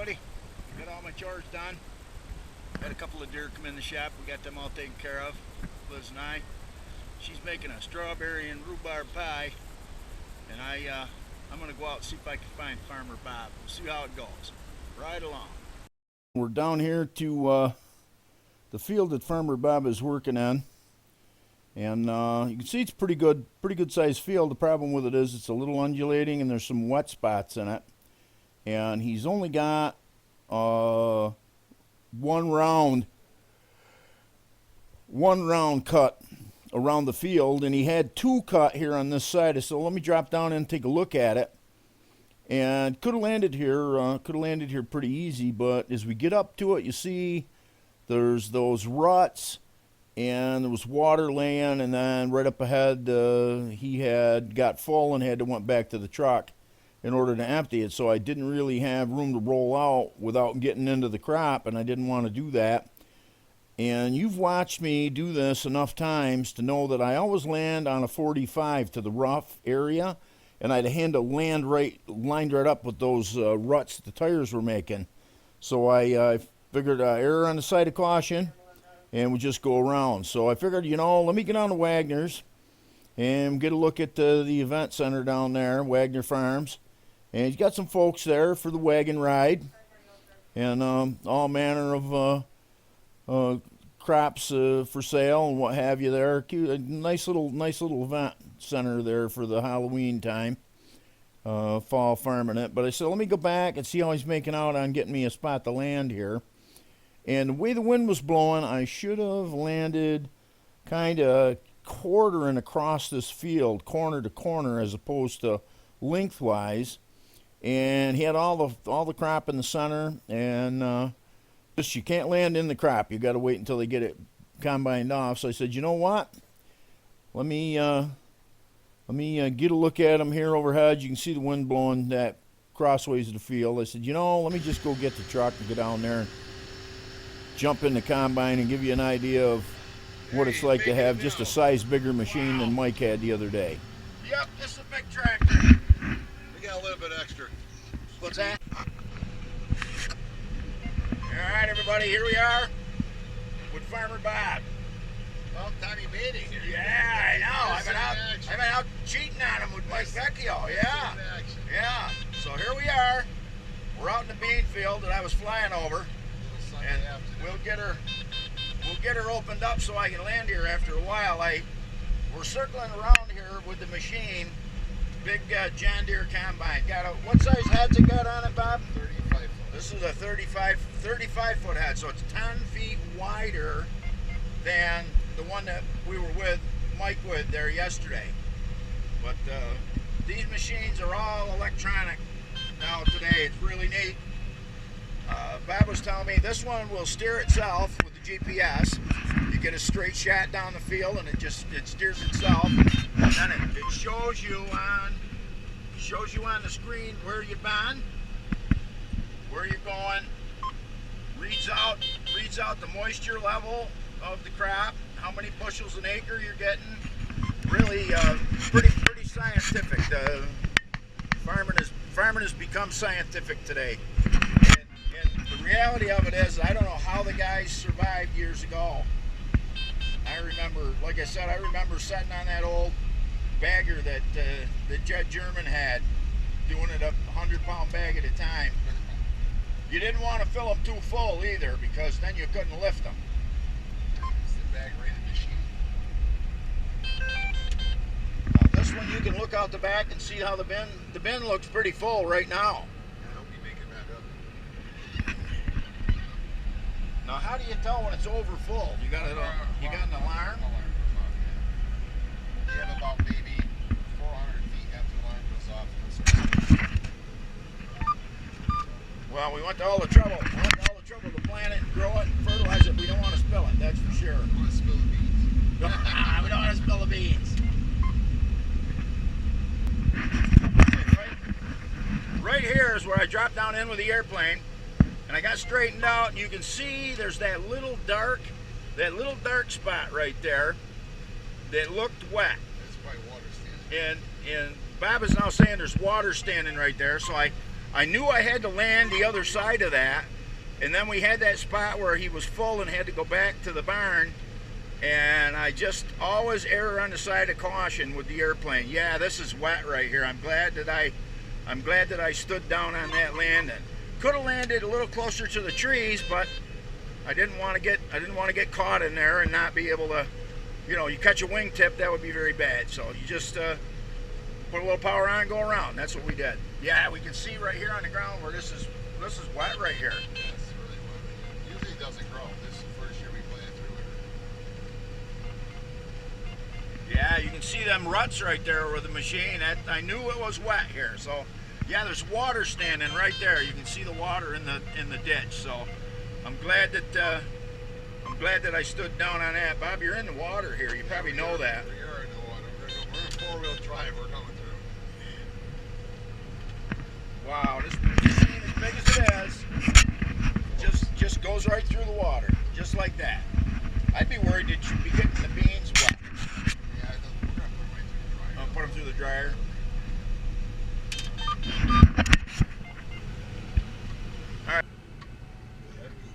everybody. Got all my chores done. Had a couple of deer come in the shop. We got them all taken care of. Liz and I. She's making a strawberry and rhubarb pie, and I'm gonna go out and see if I can find Farmer Bob. We'll see how it goes. Right along. We're down here to the field that Farmer Bob is working on, and you can see it's pretty good sized field. The problem with it is it's a little undulating and there's some wet spots in it, and he's only got one round cut around the field, and he had two cut here on this side. So let me drop down and take a look at it. And could have landed here pretty easy, but as we get up to it, you see there's those ruts and there was water laying, and then right up ahead he had got full and had to went back to the truck in order to empty it. So I didn't really have room to roll out without getting into the crop, and I didn't want to do that. And you've watched me do this enough times to know that I always land on a 45 to the rough area, and I'd hand to land lined right up with those ruts that the tires were making. So I figured err on the side of caution, and we just go around. So I figured, let me get on to Wagner's and get a look at the event center down there, Wagner Farms. And he's got some folks there for the wagon ride, and all manner of crops for sale and what have you there. Cute, a nice little event center there for the Halloween time, fall farming it. But I said, let me go back and see how he's making out on getting me a spot to land here. And the way the wind was blowing, I should have landed kind of quartering across this field, corner to corner, as opposed to lengthwise. And he had all the crop in the center, and you can't land in the crop. You got to wait until they get it combined off. So I said, you know what? Let me get a look at him here overhead. You can see the wind blowing that crossways of the field. I said, let me just go get the truck and get down there and jump in the combine and give you an idea of what it's like to have just a size bigger machine than Mike had the other day. Yep, this is a big tractor. We got a little bit extra. What's that? All right, everybody, here we are with Farmer Bob. Well, time you made it here. Yeah, I know. I've been out cheating on him with Mike Vecchio. Yeah. So here we are. We're out in the bean field that I was flying over, and we'll get her opened up so I can land here after a while. We're circling around here with the machine. Big John Deere combine. What size head's it got on it, Bob? 35 foot. This is a 35 foot head, so it's 10 feet wider than the one that we were with Mike with there yesterday. But these machines are all electronic now today. It's really neat. Bob was telling me this one will steer itself with the GPS. You get a straight shot down the field, and it steers itself, and then it shows you on the screen where you've been, where you're going, reads out the moisture level of the crop, how many bushels an acre you're getting. Really pretty scientific. Farming has become scientific today. And the reality of it is, I don't know how the guys survived years ago. I remember, like I said, sitting on that old bagger that Jed German had, doing it a 100-pound bag at a time. You didn't want to fill them too full either, because then you couldn't lift them. Sit back right in the machine. Now this one, you can look out the back and see how the bin looks pretty full right now. I hope you make it back up. Now, how do you tell when it's over full? You got an alarm? You have about maybe 400 feet after the alarm goes off. Well, we went to all the trouble to plant it and grow it and fertilize it. We don't want to spill it, that's for sure. We don't want to spill the beans. We don't want to spill the beans. Right here is where I dropped down in with the airplane, and I got straightened out, and you can see there's that little dark spot right there that looked wet. That's probably water standing. And Bob is now saying there's water standing right there, so I I knew I had to land the other side of that, and then we had that spot where he was full and had to go back to the barn, and I just always err on the side of caution with the airplane. Yeah, this is wet right here. I'm glad that I stood down on that landing. Could have landed a little closer to the trees, but I didn't want to get caught in there and not be able to, you catch a wingtip, that would be very bad. So you just put a little power on and go around. That's what we did. Yeah, we can see right here on the ground where this is wet right here. Yeah, it's really wet. Usually it doesn't grow. This is the first year we planted through it. Yeah, you can see them ruts right there with the machine. I knew it was wet here. So yeah, there's water standing right there. You can see the water in the ditch. So I'm glad that I stood down on that. Bob, you're in the water here. You probably know that. We are in the water. We're in four-wheel drive. We're going through. Wow, this machine, as big as it is, just goes right through the water, just like that. I'd be worried that you'd be getting the beans wet. Yeah, we're going to put them right through the dryer. I'll put them through the dryer.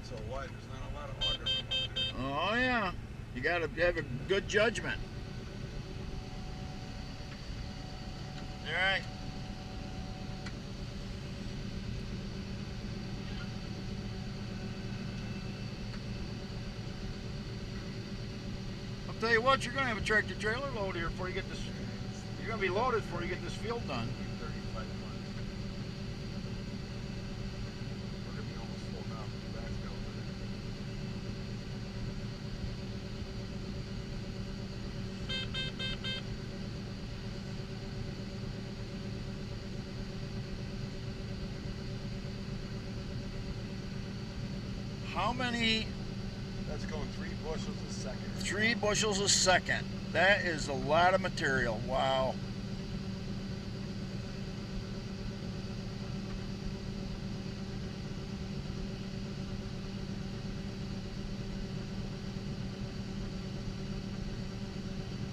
So wide, there's not a lot of water. Oh yeah, you got to have a good judgment. All right. I'll tell you what, you're going to have a tractor trailer load here before you get this. You're going to be loaded before you get this field done. 35 months. We're going to be almost full now. That's going. How many? That's going 3 bushels a second. 3 bushels a second. That is a lot of material. Wow.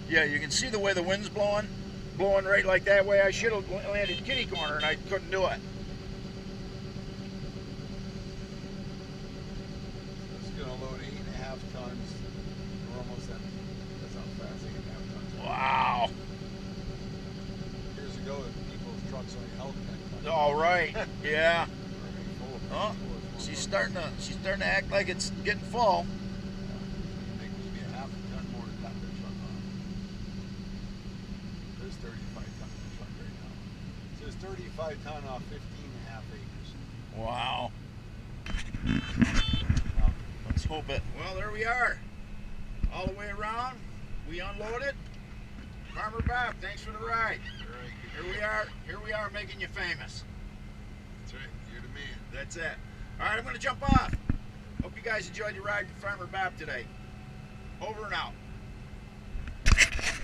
Yeah, you can see the way the wind's blowing right like that way. I should have landed kitty corner and I couldn't do it. It's going to load 8.5 tons. We're almost at. That's how fast 8.5 tons. Wow. Years ago, people's trucks only held 10 tons. All right. Yeah. We're gonna be full of Oh, people. she's starting to act like it's getting full. I think maybe a half a ton more to top the truck on. There's 35 ton in the truck right now. So it's 35 ton off 15.5 acres. Wow. Now, Let's hope it. Well, there we are. All the way around. We unloaded. Farmer Bob, thanks for the ride. all right, Here we are making you famous. that's right. You're the man. That's it. All right, I'm going to jump off. Hope you guys enjoyed your ride with Farmer Bob today. Over and out.